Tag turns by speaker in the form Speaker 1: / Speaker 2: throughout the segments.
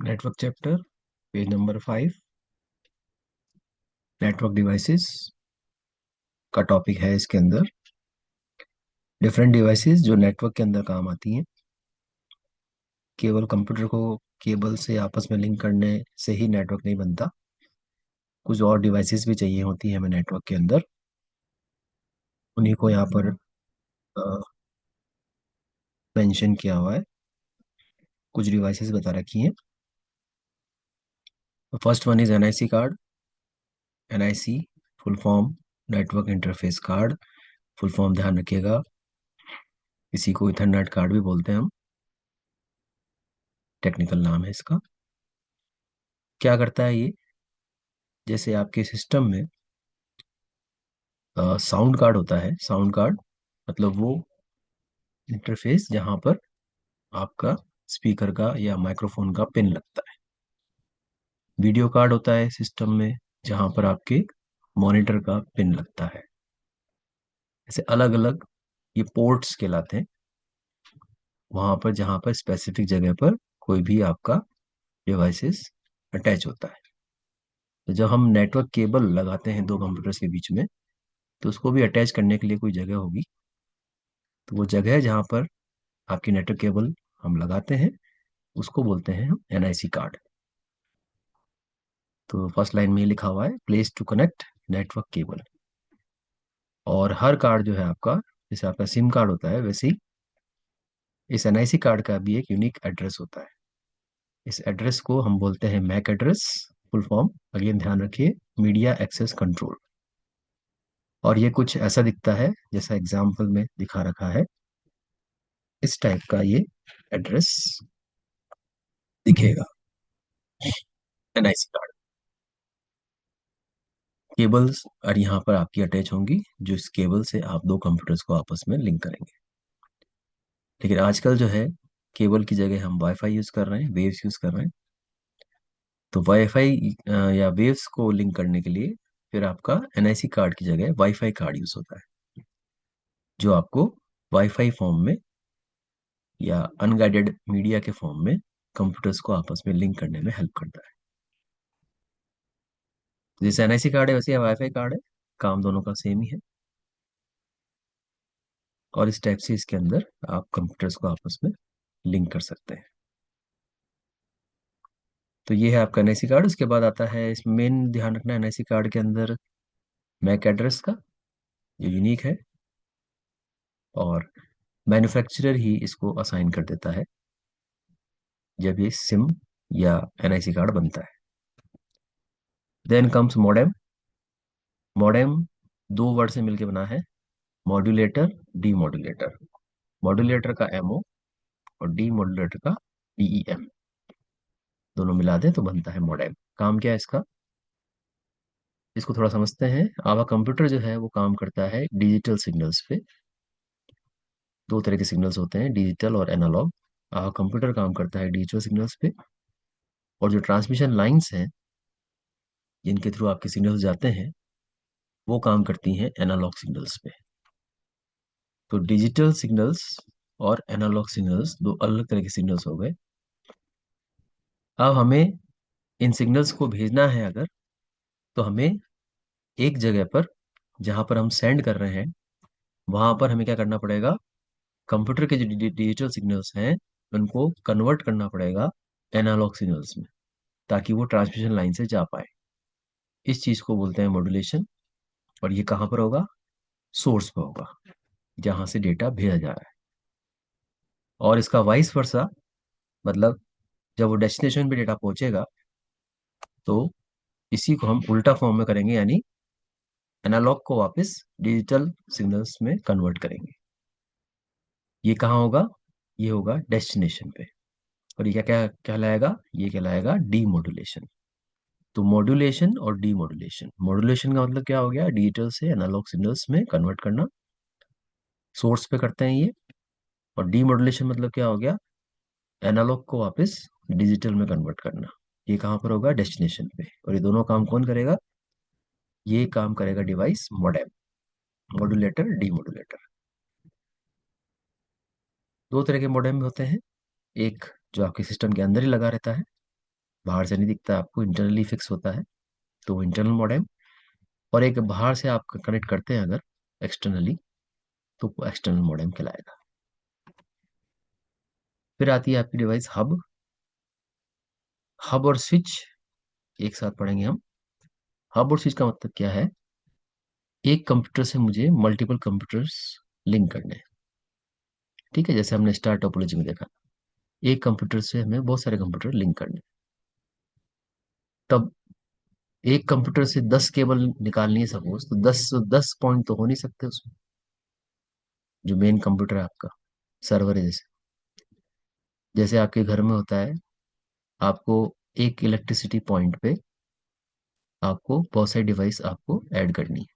Speaker 1: Network chapter, page number 5। Network devices का topic है इसके अंदर। डिफरेंट डिवाइसेस जो नेटवर्क के अंदर काम आती हैं। केवल कंप्यूटर को केबल से आपस में लिंक करने से ही नेटवर्क नहीं बनता। कुछ और डिवाइसेस भी चाहिए होती हैं हमें नेटवर्क के अंदर। उन्हीं को यहाँ पर मेंशन किया हुआ है। कुछ डिवाइसेस बता रखी हैं। First one is NIC card. NIC full form network interface card. Full form ध्यान रखिएगा। इसी को इथरनेट कार्ड भी बोलते हैं हम। टेक्निकल नाम है इसका। क्या करता है ये? जैसे आपके सिस्टम में साउंड कार्ड होता है। साउंड कार्ड मतलब वो इंटरफेस जहां पर आपका स्पीकर का या माइक्रोफोन का पिन लगता है। वीडियो कार्ड होता है सिस्टम में, जहां पर आपके मॉनिटर का पिन लगता है। ऐसे अलग अलग ये पोर्ट्स कहलाते हैं। वहां पर जहां पर स्पेसिफिक जगह पर कोई भी आपका डिवाइसेस अटैच होता है। तो जब हम नेटवर्क केबल लगाते हैं दो कंप्यूटर्स के बीच में, तो उसको भी अटैच करने के लिए कोई जगह होगी। तो वो जगह जहां पर आपकी नेटवर्क केबल हम लगाते हैं, उसको बोलते हैं हम एनआईसी कार्ड। तो फर्स्ट लाइन में ही लिखा हुआ है, place to connect network cable. और हर कार्ड जो है आपका, जैसे आपका सिम कार्ड होता है, वैसे ही इस एनआईसी कार्ड का भी एक यूनिक एड्रेस होता है। इस एड्रेस को हम बोलते हैं MAC address. Full form again ध्यान रखिए, मीडिया एक्सेस कंट्रोल। और ये कुछ ऐसा दिखता है जैसा एग्जाम्पल में दिखा रखा है। इस टाइप का ये एड्रेस दिखेगा, एनआईसी कार्ड। केबल्स और यहाँ पर आपकी अटैच होंगी, जो इस केबल से आप दो कंप्यूटर्स को आपस में लिंक करेंगे। लेकिन आजकल जो है, केबल की जगह हम वाईफाई यूज कर रहे हैं, वेव्स यूज कर रहे हैं। तो वाईफाई या वेव्स को लिंक करने के लिए फिर आपका एनआईसी कार्ड की जगह वाईफाई कार्ड यूज होता है, जो आपको वाईफाई फॉर्म में या अनगाइडेड मीडिया के फॉर्म में कंप्यूटर्स को आपस में लिंक करने में हेल्प करता है। जैसे एनआईसी कार्ड है वैसे वाईफाई कार्ड है, काम दोनों का सेम ही है। और इस टाइप से इसके अंदर आप कंप्यूटर्स को आपस में लिंक कर सकते हैं। तो ये है आपका एनआईसी कार्ड। उसके बाद आता है, इसमें मेन ध्यान रखना एनआईसी कार्ड के अंदर मैक एड्रेस का, जो यूनिक है। और मैन्युफैक्चरर ही इसको असाइन कर देता है जब ये सिम या एनआईसी कार्ड बनता है। Then comes modem. मॉडेम दो वर्ड से मिलकर बना है, मॉड्यूलेटर, डीमॉड्यूलेटर। मॉड्यूलेटर का एमओ और डीमॉड्यूलेटर का डीईएम, दोनों मिला दें तो बनता है मॉडेम। काम क्या है इसका, इसको थोड़ा समझते हैं। आपका कंप्यूटर जो है वो काम करता है डिजिटल सिग्नल्स पे। दो तरह के सिग्नल्स होते हैं, डिजिटल और एनालॉग। आपका कंप्यूटर काम करता है डिजिटल सिग्नल्स पे। और जो ट्रांसमिशन लाइंस हैं जिनके थ्रू आपके सिग्नल्स जाते हैं, वो काम करती हैं एनालॉग सिग्नल्स पे। तो डिजिटल सिग्नल्स और एनालॉग सिग्नल्स दो अलग तरह के सिग्नल्स हो गए। अब हमें इन सिग्नल्स को भेजना है अगर, तो हमें एक जगह पर जहां पर हम सेंड कर रहे हैं, वहां पर हमें क्या करना पड़ेगा, कंप्यूटर के जो डिजिटल सिग्नल्स हैं उनको कन्वर्ट करना पड़ेगा एनालॉग सिग्नल्स में, ताकि वो ट्रांसमिशन लाइन से जा पाए। इस चीज को बोलते हैं मॉड्यूलेशन। और ये कहाँ पर होगा, सोर्स पर होगा, जहां से डेटा भेजा जा रहा है। और इसका वाइस वर्सा, मतलब जब वो डेस्टिनेशन पे डेटा पहुंचेगा, तो इसी को हम उल्टा फॉर्म में करेंगे, यानी एनालॉग को वापस डिजिटल सिग्नल्स में कन्वर्ट करेंगे। ये कहाँ होगा, ये होगा डेस्टिनेशन पे। और ये क्या क्या कहलाएगा, ये कहलाएगा डीमॉड्यूलेशन। तो मॉड्यूलेशन और डीमॉड्यूलेशन, मॉड्यूलेशन का मतलब क्या हो गया, डिजिटल से एनालॉग सिग्नल्स में कन्वर्ट करना, सोर्स पे करते हैं ये। और डीमॉड्यूलेशन मतलब क्या हो गया, एनालॉग को वापस डिजिटल में कन्वर्ट करना। ये कहाँ पर होगा, डेस्टिनेशन पे। और ये दोनों काम कौन करेगा, ये काम करेगा डिवाइस मॉडेम, मॉड्यूलेटर, डीमॉड्यूलेटर। दो तरह के मॉडेम होते हैं, एक जो आपके सिस्टम के अंदर ही लगा रहता है, बाहर से नहीं दिखता आपको, इंटरनली फिक्स होता है, तो वो इंटरनल मॉडेम। और एक बाहर से आप कनेक्ट करते हैं अगर एक्सटर्नली, तो वो एक्सटर्नल मॉडेम कहलाएगा। फिर आती है आपकी डिवाइस हब। हब और स्विच एक साथ पढ़ेंगे हम। हब और स्विच का मतलब क्या है? एक कंप्यूटर से मुझे मल्टीपल कंप्यूटर्स लिंक करने हैं। ठीक है, जैसे हमने स्टार टोपोलॉजी में देखा, एक कंप्यूटर से हमें बहुत सारे कंप्यूटर लिंक करने हैं। तब एक कंप्यूटर से 10 केबल निकालनी है सपोज, तो 10 पॉइंट तो हो नहीं सकते उसमें। जो मेन कंप्यूटर है आपका, सर्वर है, जैसे जैसे आपके घर में होता है, आपको एक इलेक्ट्रिसिटी पॉइंट पे आपको बहुत सारी डिवाइस आपको ऐड करनी है।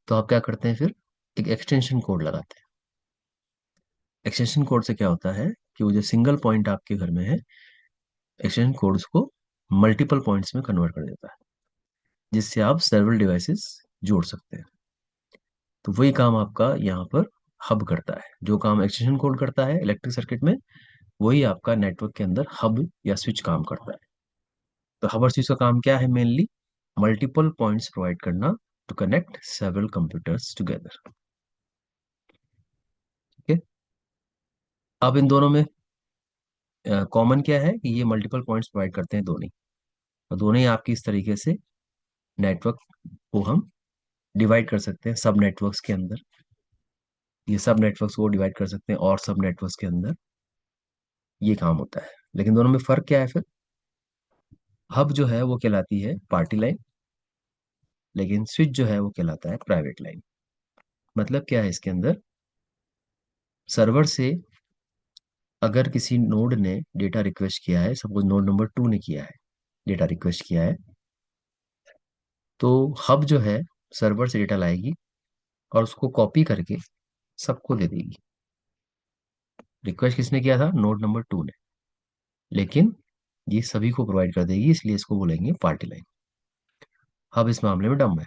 Speaker 1: तो आप क्या करते हैं फिर? एक एक्सटेंशन कोड लगाते हैं। एक्सटेंशन कोड से क्या होता है कि वो जो सिंगल पॉइंट आपके घर में है, एक्सटेंशन कोड उसको मल्टीपल पॉइंट्स में कन्वर्ट कर देता है, जिससे आप सेवरल डिवाइसेस जोड़ सकते हैं। तो वही काम आपका यहाँ पर हब करता है। जो काम एक्सटेंशन कोड करता है इलेक्ट्रिक सर्किट में, वही आपका नेटवर्क के अंदर हब या स्विच काम करता है। तो हब और स्विच का काम क्या है? मेनली मल्टीपल पॉइंट्स प्रोवाइड करना to connect several computers together. ठीक है। अब इन दोनों में कॉमन क्या है कि ये मल्टीपल पॉइंट्स प्रोवाइड करते हैं दोनों ही। और दोनों ही आपकी इस तरीके से नेटवर्क को हम डिवाइड कर सकते हैं सब नेटवर्क्स के अंदर। ये सब नेटवर्क्स को डिवाइड कर सकते हैं और सब नेटवर्क्स के अंदर ये काम होता है। लेकिन दोनों में फर्क क्या है फिर? हब जो है वो कहलाती है पार्टी लाइन, लेकिन स्विच जो है वो कहलाता है प्राइवेट लाइन। मतलब क्या है इसके अंदर? सर्वर से अगर किसी नोड ने डेटा रिक्वेस्ट किया है, सपोज नोड नंबर 2 ने किया है, डेटा रिक्वेस्ट किया है, तो हब जो है सर्वर से डेटा लाएगी और उसको कॉपी करके सबको दे देगी। रिक्वेस्ट किसने किया था? नोड नंबर 2 ने, लेकिन ये सभी को प्रोवाइड कर देगी, इसलिए इसको बोलेंगे पार्टी लाइन। हब इस मामले में डम है,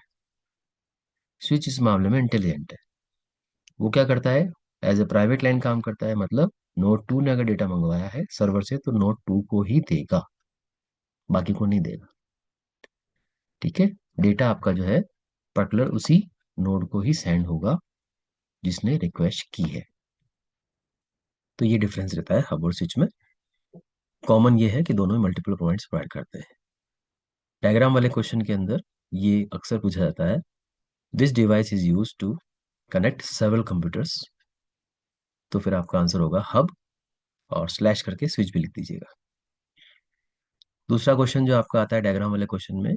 Speaker 1: स्विच इस मामले में इंटेलिजेंट है। वो क्या करता है? एज ए प्राइवेट लाइन काम करता है। मतलब नोड 2 ने अगर डेटा मंगवाया है सर्वर से, तो नोड 2 को ही देगा, बाकी को नहीं देगा। ठीक है। डेटा आपका जो है पर्टिकुलर उसी नोड को ही सेंड होगा जिसने रिक्वेस्ट की है। तो ये डिफरेंस रहता है हब और स्विच में। कॉमन ये है कि दोनों मल्टीपल पॉइंट्स प्रोवाइड करते हैं। डायग्राम वाले क्वेश्चन के अंदर ये अक्सर पूछा जाता है, this device is use to connect several computers. तो फिर आपका आंसर होगा हब, और स्लैश करके स्विच भी लिख दीजिएगा। दूसरा क्वेश्चन जो आपका आता है डायग्राम वाले क्वेश्चन में,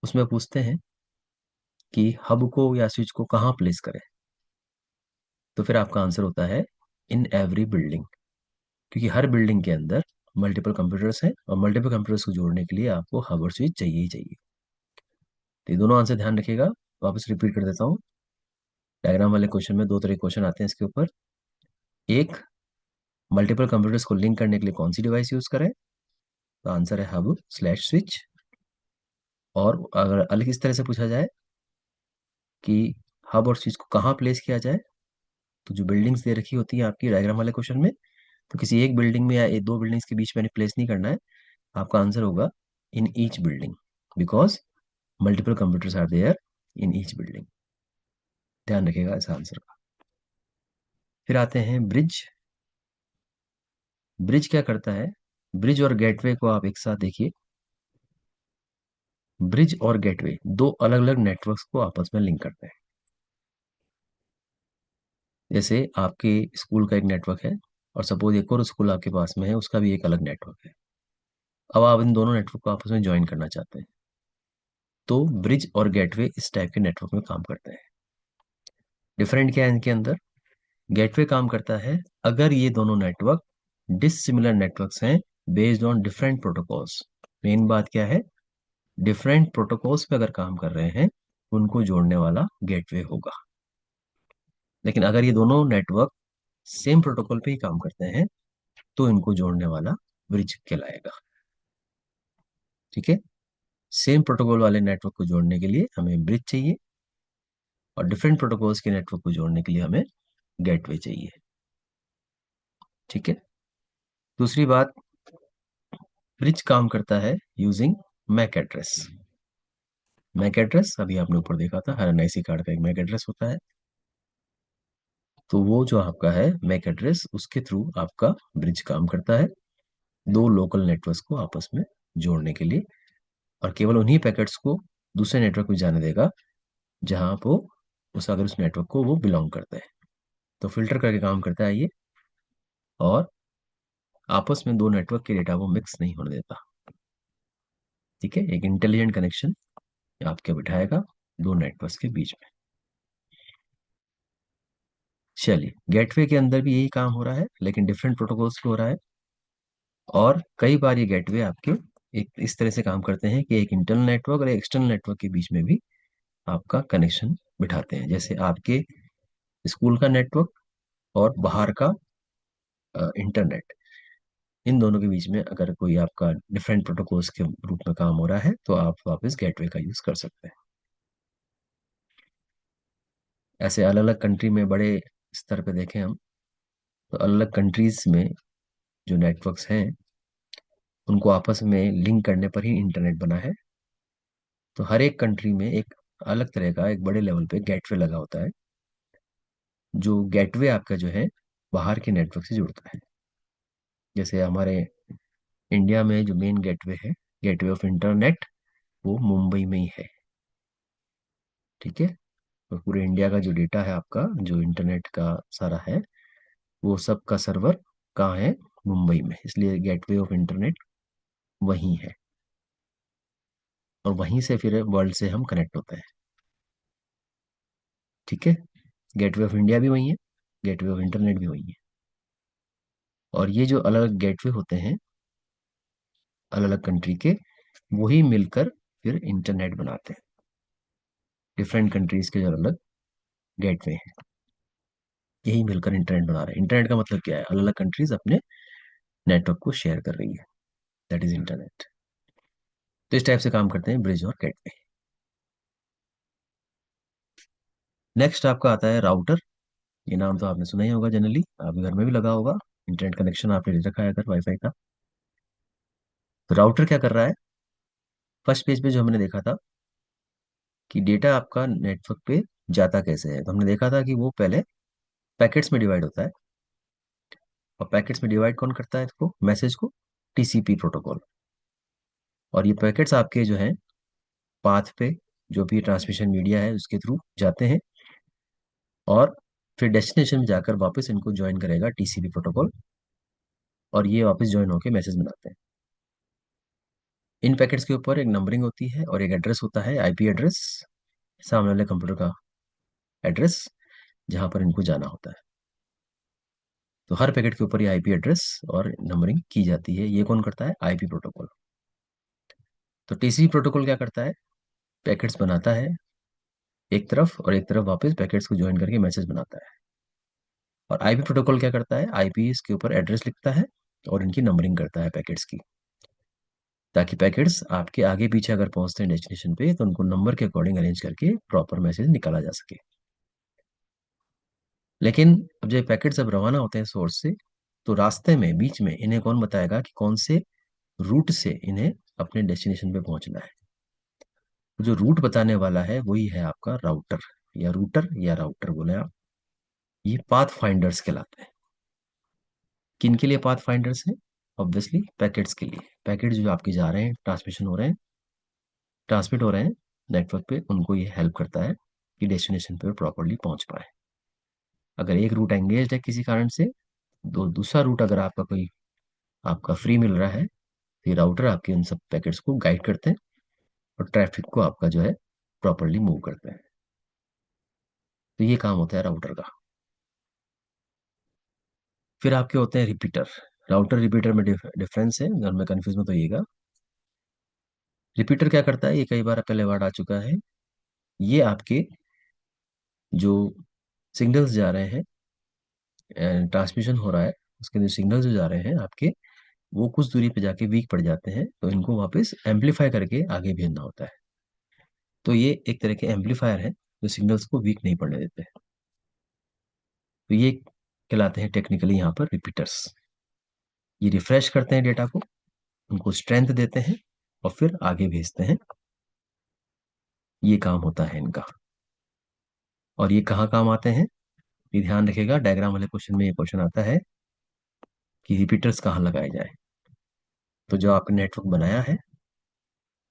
Speaker 1: उसमें पूछते हैं कि हब को या स्विच को कहाँ प्लेस करें। तो फिर आपका आंसर होता है इन एवरी बिल्डिंग, क्योंकि हर बिल्डिंग के अंदर मल्टीपल कंप्यूटर्स हैं और मल्टीपल कंप्यूटर्स को जोड़ने के लिए आपको हब और स्विच चाहिए ही चाहिए। तो ये दोनों आंसर ध्यान रखिएगा। वापस रिपीट कर देता हूँ। डायग्राम वाले क्वेश्चन में दो तरह के क्वेश्चन आते हैं इसके ऊपर। एक, मल्टीपल कंप्यूटर्स को लिंक करने के लिए कौन सी डिवाइस यूज करें? तो आंसर है हब स्लैश स्विच। और अगर अलग इस तरह से पूछा जाए कि हब और स्विच को कहाँ प्लेस किया जाए, तो जो बिल्डिंग्स दे रखी होती है आपकी डायग्राम वाले क्वेश्चन में, तो किसी एक बिल्डिंग में या दो बिल्डिंग्स के बीच में प्लेस नहीं करना है। आपका आंसर होगा in each building, because multiple computers are there in each building. ध्यान रखिएगा इस आंसर का। फिर आते हैं ब्रिज। ब्रिज क्या करता है? ब्रिज और गेटवे को आप एक साथ देखिए। ब्रिज और गेटवे दो अलग अलग नेटवर्क्स को आपस में लिंक करते हैं। जैसे आपके स्कूल का एक नेटवर्क है, और सपोज एक और स्कूल आपके पास में है, उसका भी एक अलग नेटवर्क है। अब आप इन दोनों नेटवर्क को आपस में ज्वाइन करना चाहते हैं, तो ब्रिज और गेटवे इस टाइप के नेटवर्क में काम करते हैं। डिफरेंट क्या है इनके अंदर? गेटवे काम करता है अगर ये दोनों नेटवर्क डिसिमिलर नेटवर्क्स हैं based on different protocols. Main बात क्या है? डिफरेंट प्रोटोकॉल्स पे अगर काम कर रहे हैं, उनको जोड़ने वाला गेटवे होगा। लेकिन अगर ये दोनों नेटवर्क सेम प्रोटोकॉल पे ही काम करते हैं, तो इनको जोड़ने वाला ब्रिज कहलाएगा। ठीक है। सेम प्रोटोकॉल वाले नेटवर्क को जोड़ने के लिए हमें ब्रिज चाहिए, और डिफरेंट प्रोटोकॉल्स के नेटवर्क को जोड़ने के लिए हमें गेटवे चाहिए। ठीक है। दूसरी बात, ब्रिज काम करता है using MAC address. MAC address अभी आपने ऊपर देखा था, हर एनआईसी कार्ड का एक मैक एड्रेस होता है। तो वो जो आपका है मैक एड्रेस, उसके थ्रू आपका ब्रिज काम करता है दो लोकल नेटवर्क्स को आपस में जोड़ने के लिए, और केवल उन्हीं पैकेट्स को दूसरे नेटवर्क में जाने देगा जहां वो अगर उस नेटवर्क को वो बिलोंग करता है। तो फिल्टर करके काम करता है ये, और आपस में दो नेटवर्क के डेटा को मिक्स नहीं होने देता। ठीक है, एक इंटेलिजेंट कनेक्शन आपके बिठाएगा दो नेटवर्क्स के बीच में। चलिए, गेटवे के अंदर भी यही काम हो रहा है, लेकिन डिफरेंट प्रोटोकॉल्स पे हो रहा है। और कई बार ये गेटवे आपके एक इस तरह से काम करते हैं कि एक इंटरनल नेटवर्क और एक एक्सटर्नल नेटवर्क के बीच में भी आपका कनेक्शन बिठाते हैं। जैसे आपके स्कूल का नेटवर्क और बाहर का इंटरनेट, इन दोनों के बीच में अगर कोई आपका डिफरेंट प्रोटोकॉल्स के रूप में काम हो रहा है तो आप वापस गेटवे का यूज कर सकते हैं। ऐसे अलग अलग कंट्री में बड़े स्तर पे देखें हम, तो अलग अलग कंट्रीज में जो नेटवर्क्स हैं उनको आपस में लिंक करने पर ही इंटरनेट बना है। तो हर एक कंट्री में एक अलग तरह का एक बड़े लेवल पे गेटवे लगा होता है, जो गेटवे आपका जो है बाहर के नेटवर्क से जुड़ता है। जैसे हमारे इंडिया में जो मेन गेटवे है, गेटवे ऑफ इंटरनेट, वो मुंबई में ही है। ठीक है, तो पूरे इंडिया का जो डेटा है आपका, जो इंटरनेट का सारा है, वो सब का सर्वर कहाँ है? मुंबई में, इसलिए गेटवे ऑफ इंटरनेट वहीं है। और वहीं से फिर वर्ल्ड से हम कनेक्ट होते हैं। ठीक है, गेटवे ऑफ इंडिया भी वहीं है, गेटवे ऑफ इंटरनेट भी वहीं है। और ये जो अलग अलग गेटवे होते हैं अलग अलग कंट्री के, वही मिलकर फिर इंटरनेट बनाते हैं। डिफरेंट कंट्रीज के जो अलग गेटवे हैं, यही मिलकर इंटरनेट बना रहे हैं। इंटरनेट का मतलब क्या है? अलग अलग कंट्रीज अपने नेटवर्क को शेयर कर रही है, दैट इज इंटरनेट। तो इस टाइप से काम करते हैं ब्रिज और गेटवे। नेक्स्ट आपका आता है राउटर। ये नाम तो आपने सुना ही होगा, जनरली आपके घर में भी लगा होगा, इंटरनेट कनेक्शन आपने ले रखा है अगर वाईफाई का। तो राउटर क्या कर रहा है? फर्स्ट पेज पे जो हमने देखा था कि डेटा आपका नेटवर्क पे जाता कैसे है, तो हमने देखा था कि वो पहले पैकेट्स में डिवाइड होता है। और पैकेट्स में डिवाइड कौन करता है इसको, मैसेज को? TCP protocol. और ये पैकेट्स आपके जो है पाथ पे, जो भी ट्रांसमिशन मीडिया है उसके थ्रू जाते हैं, और फिर डेस्टिनेशन में जाकर वापस इनको ज्वाइन करेगा टीसीपी प्रोटोकॉल, और ये वापस ज्वाइन होकर मैसेज बनाते हैं। इन पैकेट्स के ऊपर एक नंबरिंग होती है और एक एड्रेस होता है, आईपी एड्रेस, सामने वाले कंप्यूटर का एड्रेस, जहां पर इनको जाना होता है। तो हर पैकेट के ऊपर ये आईपी एड्रेस और नंबरिंग की जाती है। ये कौन करता है? IP protocol. तो टीसीपी प्रोटोकॉल क्या करता है? पैकेट्स बनाता है एक तरफ, और एक तरफ वापस पैकेट्स को ज्वाइन करके मैसेज बनाता है। और आईपी प्रोटोकॉल क्या करता है? आईपी इसके ऊपर एड्रेस लिखता है और इनकी नंबरिंग करता है पैकेट्स की, ताकि पैकेट्स आपके आगे पीछे अगर पहुंचते हैं डेस्टिनेशन पे तो उनको नंबर के अकॉर्डिंग अरेंज करके प्रॉपर मैसेज निकाला जा सके। लेकिन अब जब पैकेट्स अब रवाना होते हैं सोर्स से, तो रास्ते में बीच में इन्हें कौन बताएगा कि कौन से रूट से इन्हें अपने डेस्टिनेशन पे पहुंचना है? तो जो रूट बताने वाला है वही है आपका राउटर, या रूटर या राउटर बोले आप। ये पाथ फाइंडर्स कहलाते हैं। किन के लिए पाथ फाइंडर्स हैं? ऑब्वियसली पैकेट्स के लिए। पैकेट जो आपके जा रहे हैं, ट्रांसमिशन हो रहे हैं, ट्रांसमिट हो रहे हैं नेटवर्क पे, उनको ये हेल्प करता है कि डेस्टिनेशन पे प्रॉपरली पहुंच पाए। अगर एक रूट एंगेज है किसी कारण से, दूसरा रूट अगर आपका कोई आपका फ्री मिल रहा है, तो ये राउटर आपके उन सब पैकेट्स को गाइड करते हैं और ट्रैफिक को आपका जो है प्रॉपरली मूव करते हैं। तो ये काम होता है राउटर का। फिर आपके होते हैं रिपीटर। राउटर रिपीटर में डिफरेंस है, अगर मैं कंफ्यूज में तो येगा। रिपीटर क्या करता है? ये कई बार पहले वर्ड आ चुका है। ये आपके जो सिग्नल्स जा रहे हैं, ट्रांसमिशन हो रहा है, उसके जो सिग्नल्स जो जा रहे हैं आपके, वो कुछ दूरी पे जाके वीक पड़ जाते हैं, तो इनको वापस एम्पलीफाई करके आगे भेजना होता है। तो ये एक तरह के एम्पलीफायर है जो सिग्नल्स को वीक नहीं पड़ने देते हैं। तो ये कहलाते हैं टेक्निकली यहाँ पर रिपीटर्स। ये रिफ्रेश करते हैं डेटा को, उनको स्ट्रेंथ देते हैं और फिर आगे भेजते हैं। ये काम होता है इनका। और ये कहाँ काम आते हैं, ये ध्यान रखिएगा, डायग्राम वाले क्वेश्चन में ये क्वेश्चन आता है कि रिपीटर्स कहाँ लगाए जाए। तो जो आपने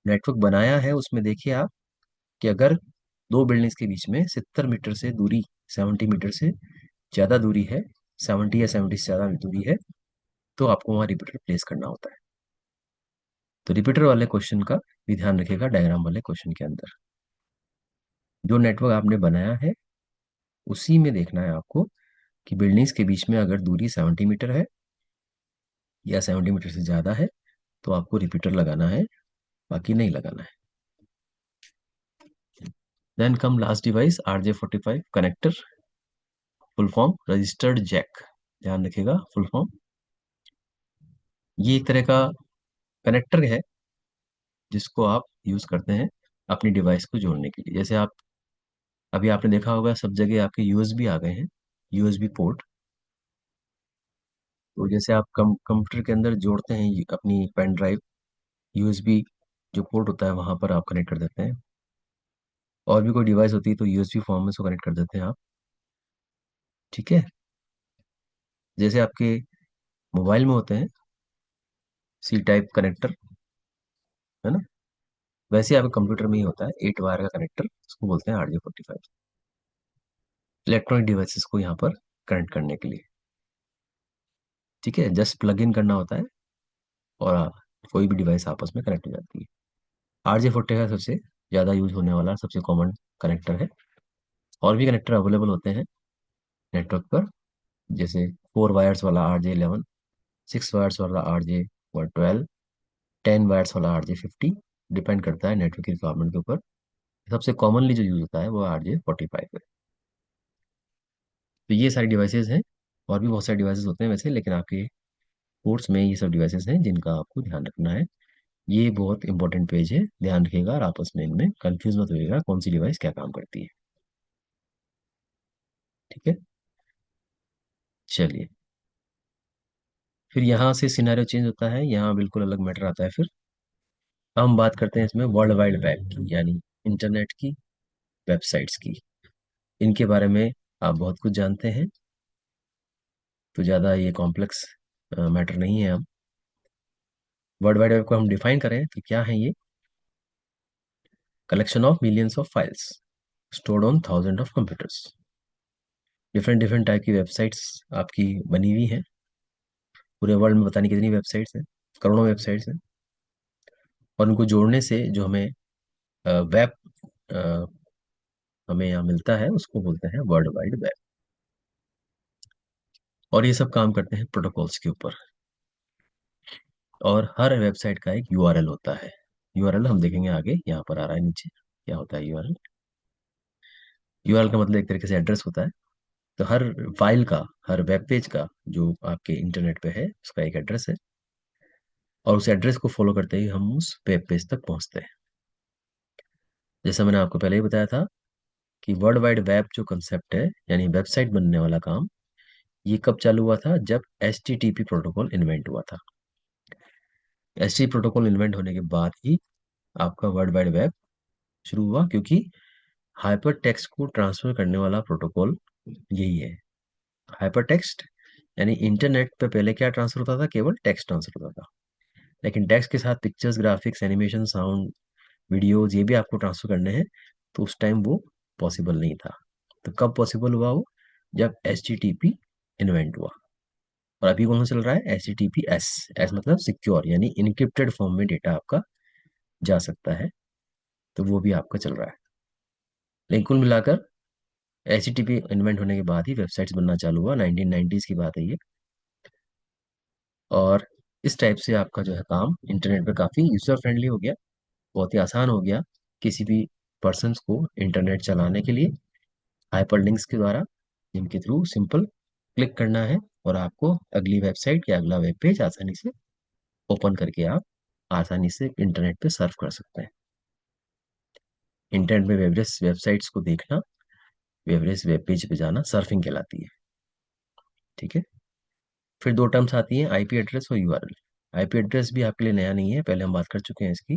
Speaker 1: नेटवर्क बनाया है उसमें देखिए आप कि अगर दो बिल्डिंग्स के बीच में 70 मीटर से दूरी, 70 मीटर से ज्यादा दूरी है, 70 या 70 से ज्यादा दूरी है, तो आपको वहाँ रिपीटर प्लेस करना होता है। तो रिपीटर वाले क्वेश्चन का भी ध्यान रखिएगा डायग्राम वाले क्वेश्चन के अंदर। जो नेटवर्क आपने बनाया है उसी में देखना है आपको कि बिल्डिंग्स के बीच में अगर दूरी 70 मीटर है या 70 मीटर से ज्यादा है तो आपको रिपीटर लगाना है, बाकी नहीं लगाना है। Then come last device RJ45 connector, full form registered jack. ध्यान रखिएगा फुल फॉर्म। ये एक तरह का कनेक्टर है जिसको आप यूज करते हैं अपनी डिवाइस को जोड़ने के लिए। जैसे आप अभी आपने देखा होगा सब जगह आपके यूएसबी आ गए हैं, यूएसबी पोर्ट। तो जैसे आप कंप्यूटर के अंदर जोड़ते हैं अपनी पेन ड्राइव, यूएसबी जो पोर्ट होता है वहां पर आप कनेक्ट कर देते हैं। और भी कोई डिवाइस होती है तो यूएसबी फॉर्म में उसको कनेक्ट कर देते हैं आप। ठीक है। जैसे आपके मोबाइल में होते हैं सी टाइप कनेक्टर, है ना, वैसे आपके कंप्यूटर में ही होता है 8 वायर का कनेक्टर, उसको बोलते हैं RJ45। इलेक्ट्रॉनिक डिवाइसेस को यहाँ पर कनेक्ट करने के लिए। ठीक है, जस्ट प्लग इन करना होता है और कोई भी डिवाइस आपस में कनेक्ट हो जाती है। RJ45 सबसे ज़्यादा यूज होने वाला सबसे कॉमन कनेक्टर है। और भी कनेक्टर अवेलेबल होते हैं नेटवर्क पर, जैसे 4 वायर्स वाला RJ11, 6 वायर्स वाला RJ12, 10 वायर्स वाला RJ50। डिपेंड करता है नेटवर्क की रिक्वायरमेंट के ऊपर। सबसे कॉमनली जो यूज होता है वो RJ45 है। तो ये सारी डिवाइसेस हैं। और भी बहुत सारे डिवाइसेस होते हैं वैसे, लेकिन आपके कोर्स में ये सब डिवाइसेस हैं जिनका आपको ध्यान रखना है। ये बहुत इंपॉर्टेंट पेज है, ध्यान रखिएगा और आपस में इनमें कंफ्यूज मत होइएगा कौन सी डिवाइस क्या काम करती है। ठीक है, चलिए। फिर यहाँ से सिनेरियो चेंज होता है, यहाँ बिल्कुल अलग मैटर आता है। फिर हम बात करते हैं इसमें वर्ल्ड वाइड वेब की, यानी इंटरनेट की, वेबसाइट्स की। इनके बारे में आप बहुत कुछ जानते हैं, तो ज़्यादा ये कॉम्प्लेक्स मैटर नहीं है। हम वर्ल्ड वाइड वेब को हम डिफाइन करें तो क्या है ये? Collection of millions of files stored on thousand of computers. Different different type की वेबसाइट्स आपकी बनी हुई हैं। पूरे वर्ल्ड में पता नहीं कितनी वेबसाइट्स हैं, करोड़ों वेबसाइट्स हैं। और उनको जोड़ने से जो हमें वेब हमें यहाँ मिलता है उसको बोलते हैं वर्ल्ड वाइड वेब। और ये सब काम करते हैं प्रोटोकॉल्स के ऊपर। और हर वेबसाइट का एक यूआरएल होता है। यूआरएल हम देखेंगे आगे, यहाँ पर आ रहा है नीचे क्या होता है यूआरएल। यूआरएल का मतलब एक तरीके से एड्रेस होता है। तो हर फाइल का, हर वेब पेज का जो आपके इंटरनेट पे है उसका एक एड्रेस है। और उस एड्रेस को फॉलो करते ही हम उस वेब पेज तक पहुंचते हैं। जैसा मैंने आपको पहले ही बताया था कि वर्ल्ड वाइड वेब जो कंसेप्ट है, यानी वेबसाइट बनने वाला काम, ये कब चालू हुआ था? जब HTTP प्रोटोकॉल इन्वेंट हुआ था। HTTP प्रोटोकॉल इन्वेंट होने के बाद ही आपका वर्ल्ड वाइड वेब शुरू हुआ, क्योंकि हाइपर टेक्स्ट को ट्रांसफर करने वाला प्रोटोकॉल यही है। हाइपर टेक्स्ट यानी इंटरनेट पे पहले क्या ट्रांसफर होता था? केवल टेक्स्ट ट्रांसफर होता था। लेकिन टेक्स्ट के साथ pictures, graphics, animation, sound, videos, ये भी आपको ट्रांसफर करने हैं, तो उस टाइम वो पॉसिबल नहीं था। तो कब पॉसिबल हुआ वो? जब HTTP इन्वेंट हुआ। और अभी कौन सा चल रहा है? HTTPS। एस मतलब सिक्योर, यानी इनक्रिप्टेड फॉर्म में डेटा आपका जा सकता है, तो वो भी आपका चल रहा है। लेकिन कुल मिलाकर HTTP इन्वेंट होने के बाद ही वेबसाइट्स बनना चालू हुआ, 1990s की बात है ये। और इस टाइप से आपका जो है काम इंटरनेट पे काफ़ी यूजर फ्रेंडली हो गया, बहुत ही आसान हो गया किसी भी पर्सन्स को इंटरनेट चलाने के लिए, हाइपरलिंक्स के द्वारा, जिनके थ्रू सिंपल क्लिक करना है और आपको अगली वेबसाइट या अगला वेब पेज आसानी से ओपन करके आप आसानी से इंटरनेट पे सर्फ कर सकते हैं। इंटरनेट में वेवरेज वेबसाइट्स को देखना, वेवरेज वेब पेज पे जाना सर्फिंग कहलाती है। ठीक है। फिर दो टर्म्स आती हैं, IP एड्रेस और URL। आईपी एड्रेस भी आपके लिए नया नहीं है, पहले हम बात कर चुके हैं इसकी,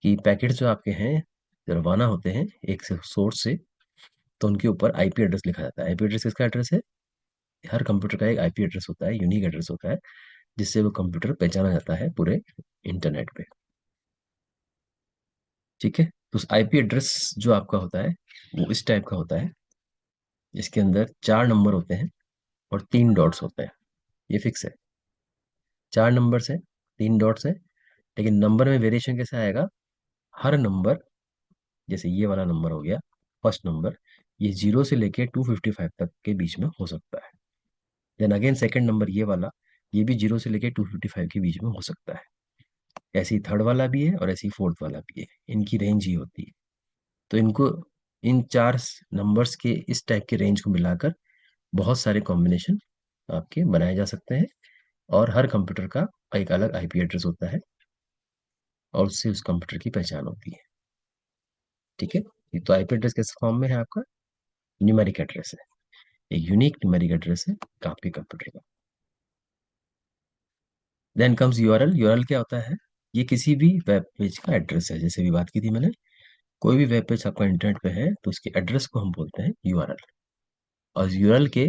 Speaker 1: कि पैकेट जो आपके हैं जो रवाना होते हैं एक से सोर्स से, तो उनके ऊपर आईपी एड्रेस लिखा जाता है। आईपी एड्रेस किसका एड्रेस है? हर कंप्यूटर का एक आईपी एड्रेस होता है, यूनिक एड्रेस होता है, जिससे वो कंप्यूटर पहचाना जाता है पूरे इंटरनेट पे। ठीक है, तो उस आईपी एड्रेस जो आपका होता है वो इस टाइप का होता है, इसके अंदर 4 नंबर होते हैं और 3 डॉट्स होते हैं। ये फिक्स है, 4 नंबर्स है, 3 डॉट्स है। लेकिन नंबर में वेरिएशन कैसे आएगा? हर नंबर, जैसे ये वाला नंबर हो गया फर्स्ट नंबर, ये 0 से लेके 255 तक के बीच में हो सकता है। देन अगेन सेकंड नंबर ये वाला, ये भी 0 से लेके 255 के बीच में हो सकता है। ऐसे ही थर्ड वाला भी है और ऐसे ही फोर्थ वाला भी है, इनकी रेंज ही होती है। तो इनको, इन 4 नंबर्स के इस टाइप के रेंज को मिलाकर बहुत सारे कॉम्बिनेशन आपके बनाए जा सकते हैं, और हर कंप्यूटर का एक अलग आईपी एड्रेस होता है, और उससे उस कंप्यूटर की पहचान होती है। ठीक है, ये तो आईपी एड्रेस किस फॉर्म में है आपका? न्यूमेरिक एड्रेस है, एक यूनिक न्यूमेरिक एड्रेस है आपके कंप्यूटर का। Then comes URL. यूआरएल क्या होता है? ये किसी भी वेब पेज का एड्रेस है, जैसे भी बात की थी मैंने। कोई भी वेब पेज आपका इंटरनेट पे है तो उसके एड्रेस को हम बोलते हैं यूआरएल। और यूआरएल के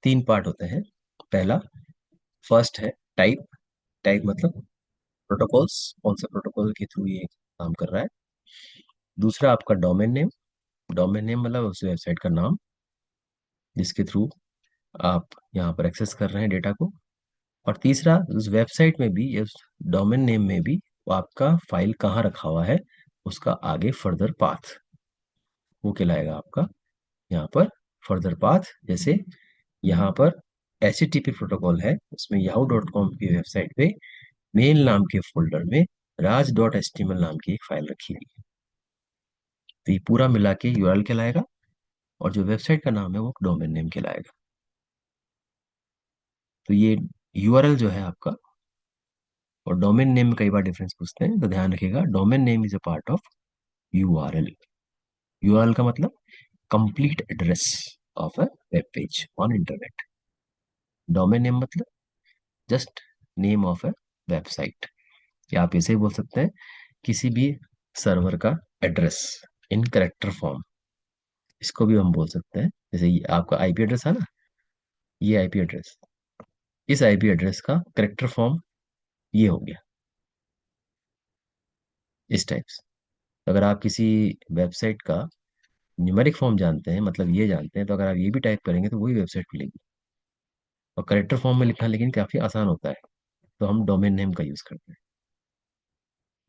Speaker 1: 3 पार्ट होते हैं। पहला, फर्स्ट है टाइप। टाइप मतलब प्रोटोकॉल्स, कौन सा प्रोटोकॉल के थ्रू ये काम कर रहा है। दूसरा आपका डोमेन नेम। डोमेन नेम मतलब उस वेबसाइट का नाम जिसके थ्रू आप यहाँ पर एक्सेस कर रहे हैं डेटा को। और तीसरा, उस वेबसाइट में भी, या उस डोमेन नेम में भी, वो आपका फाइल कहाँ रखा हुआ है, उसका आगे फर्दर पाथ, वो कहलाएगा आपका यहाँ पर फर्दर पाथ। जैसे यहाँ पर HTTP प्रोटोकॉल है, उसमें yahoo.com की वेबसाइट पे मेल नाम के फोल्डर में raj.html नाम की एक फाइल रखी हुई है। तो ये पूरा मिला के यूआरएल कहलाएगा, और जो वेबसाइट का नाम है वो डोमेन नेम कहलाएगा। तो ये यूआरएल जो है आपका, और डोमेन नेम में कई बार डिफरेंस पूछते हैं, तो ध्यान रखिएगा, domain name is a part of URL. URL का मतलब complete address of a web page on internet. Domain name मतलब just name of a website, या आप इसे बोल सकते हैं किसी भी सर्वर का एड्रेस इन करेक्टर फॉर्म, इसको भी हम बोल सकते हैं। जैसे ये आपका आईपी एड्रेस है ना, ये आईपी एड्रेस, इस आईपी एड्रेस का करेक्टर फॉर्म ये हो गया, इस टाइप से। अगर आप किसी वेबसाइट का न्यूमेरिक फॉर्म जानते हैं, मतलब ये जानते हैं, तो अगर आप ये भी टाइप करेंगे तो वही वेबसाइट मिलेगी। और करेक्टर फॉर्म में लिखना लेकिन काफ़ी आसान होता है, तो हम डोमेन नेम का यूज़ करते हैं।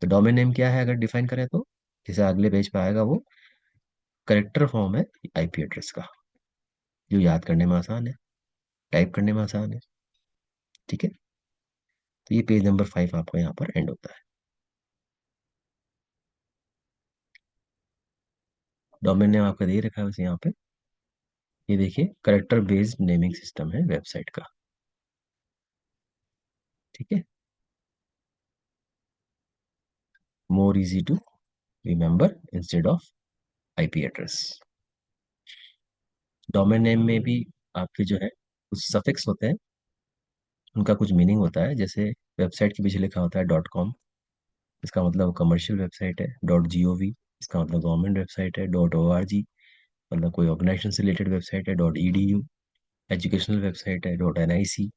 Speaker 1: तो डोमेन नेम क्या है अगर डिफाइन करें तो, जैसे अगले पेज पे आएगा, वो करेक्टर फॉर्म है आईपी एड्रेस का, जो याद करने में आसान है, टाइप करने में आसान है। ठीक है, तो ये पेज नंबर 5 आपका यहाँ पर एंड होता है। डोमेन नेम आपका दे रखा है वैसे यहाँ पे, ये देखिए, करेक्टर बेस्ड नेमिंग सिस्टम है वेबसाइट का। ठीक है, more easy to remember instead of IP address. Domain name में भी आपके जो है कुछ सफिक्स होते हैं, उनका कुछ मीनिंग होता है। जैसे वेबसाइट के पीछे लिखा होता है .com, इसका मतलब कमर्शियल वेबसाइट है। .gov, इसका मतलब गवर्नमेंट वेबसाइट है। .org मतलब कोई ऑर्गेनाइजेशन से रिलेटेड वेबसाइट है। .edu एजुकेशनल वेबसाइट है। .nic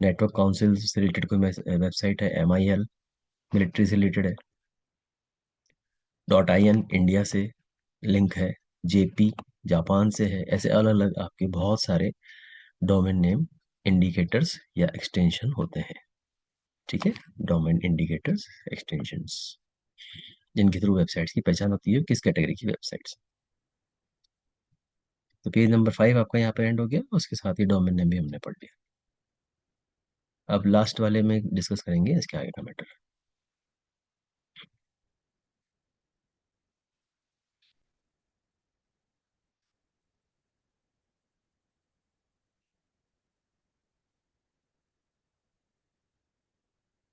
Speaker 1: नेटवर्क काउंसिल से रिलेटेड कोई वेबसाइट है। MIL मिलिट्री से रिलेटेड है। .in इंडिया से लिंक है। JP जापान से है। ऐसे अलग अलग आपके बहुत सारे डोमेन नेम इंडिकेटर्स या एक्सटेंशन होते हैं। ठीक है, डोमेन इंडिकेटर्स, एक्सटेंशंस, जिनके थ्रू वेबसाइट्स की पहचान होती है किस कैटेगरी की वेबसाइट्स। तो पेज नंबर 5 आपका यहाँ पे एंड हो गया, उसके साथ ही डोमेन नेम भी हमने पढ़ लिया। अब लास्ट वाले में डिस्कस करेंगे इसके आगे का मैटर।